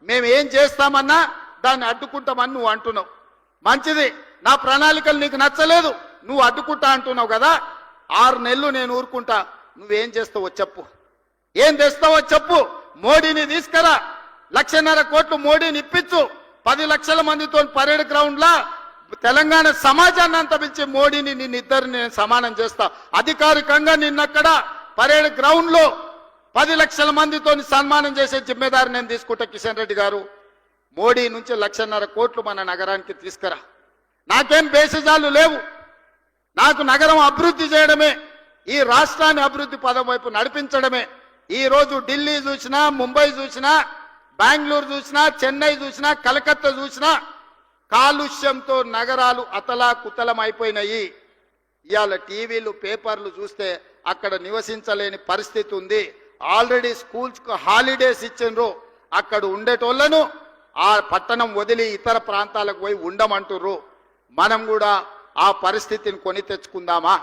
మేము ఏం చేస్తామన్నా దాన్ని అడ్డుకుంటామని నువ్వు అంటున్నావు. మంచిది, నా ప్రణాళికలు నీకు నచ్చలేదు, నువ్వు అడ్డుకుంటా అంటున్నావు కదా. 6 నెలలు నేను ఊరుకుంటా, నువ్వేం చేస్తావో చెప్పు, ఏం తెస్తావో చెప్పు. మోడీని తీసుకురా, 1.5 కోట్లు మోడీని ఇప్పించు. 10 లక్షల మందితో పరేడ్ గ్రౌండ్ లా తెలంగాణ సమాజాన్ని అంతా పిలిచి మోడీని నిన్నిద్దరిని నేను సమానం చేస్తా. అధికారికంగా నిన్నక్కడ పరేడ్ గ్రౌండ్ లో 10 లక్షల మందితో సన్మానం చేసే జిమ్మేదారి నేను తీసుకుంటా. కిషన్ రెడ్డి గారు, మోడీ నుంచి 1.5 కోట్లు మన నగరానికి తీసుకురా. నాకేం బేసిజాలు లేవు, నాకు నగరం అభివృద్ధి చేయడమే, ఈ రాష్ట్రాన్ని అభివృద్ధి పదం వైపు నడిపించడమే. ఈ రోజు ఢిల్లీ చూసినా, ముంబై చూసినా, బెంగళూరు చూసినా, చెన్నై చూసినా, కలకత్తా చూసినా కాలుష్యంతో నగరాలు అతలాకుతలం అయిపోయినాయి. ఇవాళ టీవీలు పేపర్లు చూస్తే అక్కడ నివసించలేని పరిస్థితి ఉంది. ఆల్రెడీ స్కూల్స్కు హాలిడేస్ ఇచ్చిండ్రు. అక్కడ ఉండేటోళ్లను ఆ పట్టణం వదిలి ఇతర ప్రాంతాలకు పోయి ఉండమంటుర్రు. మనం కూడా ఆ పరిస్థితిని కొని తెచ్చుకుందామా?